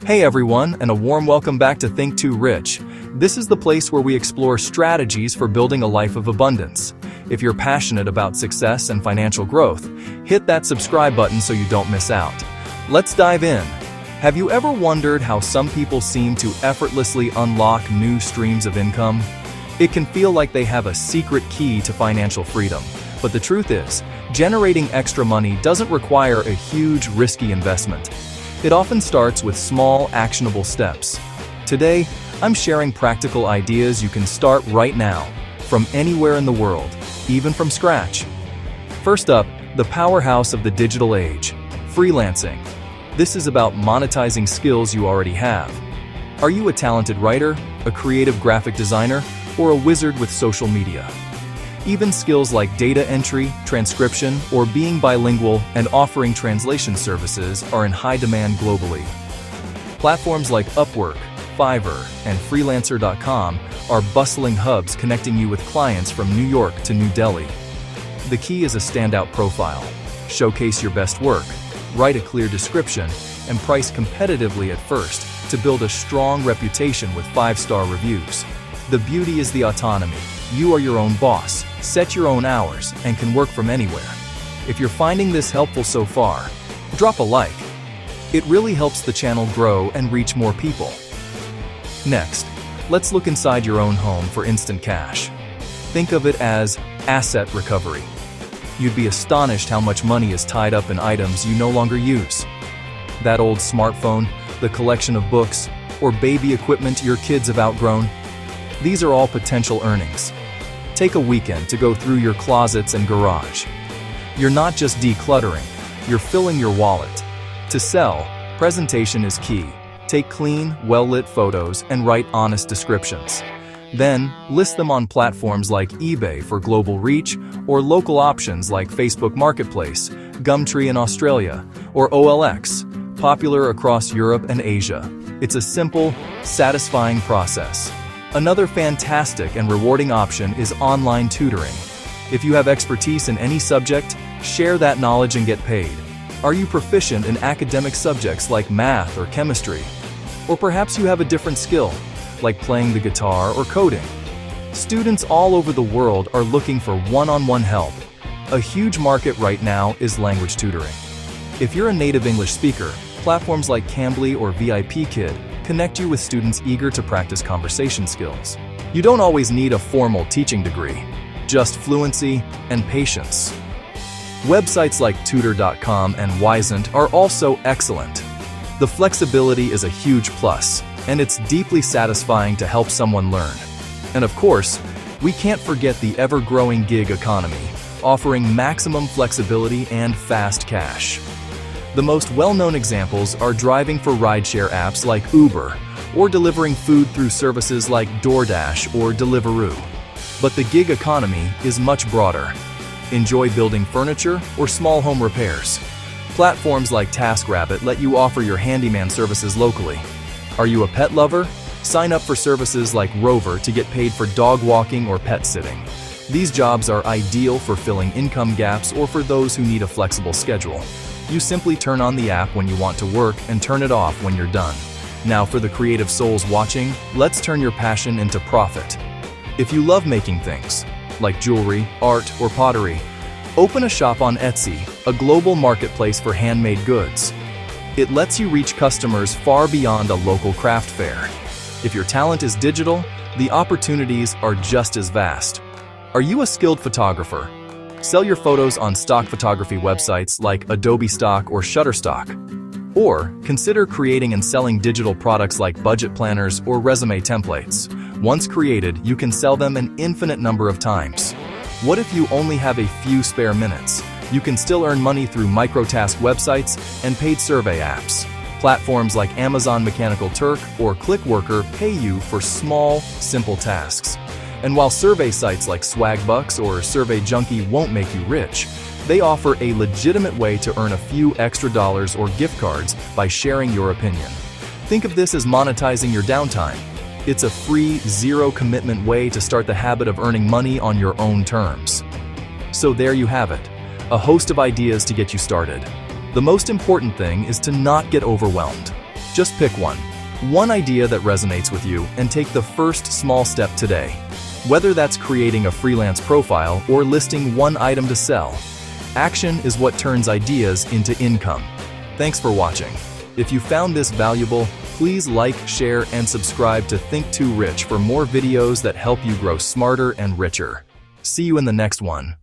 Hey everyone, and a warm welcome back to Think Too Rich. This is the place where we explore strategies for building a life of abundance. If you're passionate about success and financial growth, hit that subscribe button so you don't miss out. Let's dive in. Have you ever wondered how some people seem to effortlessly unlock new streams of income? It can feel like they have a secret key to financial freedom. But the truth is, generating extra money doesn't require a huge, risky investment. It often starts with small, actionable steps. Today, I'm sharing practical ideas you can start right now, from anywhere in the world, even from scratch. First up, the powerhouse of the digital age, freelancing. This is about monetizing skills you already have. Are you a talented writer, a creative graphic designer, or a wizard with social media? Even skills like data entry, transcription, or being bilingual and offering translation services are in high demand globally. Platforms like Upwork, Fiverr, and Freelancer.com are bustling hubs connecting you with clients from New York to New Delhi. The key is a standout profile. Showcase your best work, write a clear description, and price competitively at first to build a strong reputation with 5-star reviews. The beauty is the autonomy. You are your own boss, set your own hours, and can work from anywhere. If you're finding this helpful so far, drop a like. It really helps the channel grow and reach more people. Next, let's look inside your own home for instant cash. Think of it as asset recovery. You'd be astonished how much money is tied up in items you no longer use. That old smartphone, the collection of books, or baby equipment your kids have outgrown. These are all potential earnings. Take a weekend to go through your closets and garage. You're not just decluttering, you're filling your wallet. To sell, presentation is key. Take clean, well-lit photos and write honest descriptions. Then, list them on platforms like eBay for global reach or local options like Facebook Marketplace, Gumtree in Australia, or OLX, popular across Europe and Asia. It's a simple, satisfying process. Another fantastic and rewarding option is online tutoring. If you have expertise in any subject, share that knowledge and get paid. Are you proficient in academic subjects like math or chemistry? Or perhaps you have a different skill, like playing the guitar or coding. Students all over the world are looking for one-on-one help. A huge market right now is language tutoring. If you're a native English speaker, platforms like Cambly or VIPKid connect you with students eager to practice conversation skills. You don't always need a formal teaching degree, just fluency and patience. Websites like Tutor.com and Wyzant are also excellent. The flexibility is a huge plus, and it's deeply satisfying to help someone learn. And of course, we can't forget the ever-growing gig economy, offering maximum flexibility and fast cash. The most well-known examples are driving for rideshare apps like Uber, or delivering food through services like DoorDash or Deliveroo. But the gig economy is much broader. Enjoy building furniture or small home repairs. Platforms like TaskRabbit let you offer your handyman services locally. Are you a pet lover? Sign up for services like Rover to get paid for dog walking or pet sitting. These jobs are ideal for filling income gaps or for those who need a flexible schedule. You simply turn on the app when you want to work and turn it off when you're done. Now for the creative souls watching, let's turn your passion into profit. If you love making things, like jewelry, art, or pottery, open a shop on Etsy, a global marketplace for handmade goods. It lets you reach customers far beyond a local craft fair. If your talent is digital, the opportunities are just as vast. Are you a skilled photographer? Sell your photos on stock photography websites like Adobe Stock or Shutterstock. Or consider creating and selling digital products like budget planners or resume templates. Once created, you can sell them an infinite number of times. What if you only have a few spare minutes? You can still earn money through microtask websites and paid survey apps. Platforms like Amazon Mechanical Turk or Clickworker pay you for small, simple tasks. And while survey sites like Swagbucks or Survey Junkie won't make you rich, they offer a legitimate way to earn a few extra dollars or gift cards by sharing your opinion. Think of this as monetizing your downtime. It's a free, zero-commitment way to start the habit of earning money on your own terms. So there you have it, a host of ideas to get you started. The most important thing is to not get overwhelmed. Just pick one idea that resonates with you and take the first small step today. Whether that's creating a freelance profile or listing one item to sell, action is what turns ideas into income. Thanks for watching. If you found this valuable, please like, share, and subscribe to Think Too Rich for more videos that help you grow smarter and richer. See you in the next one.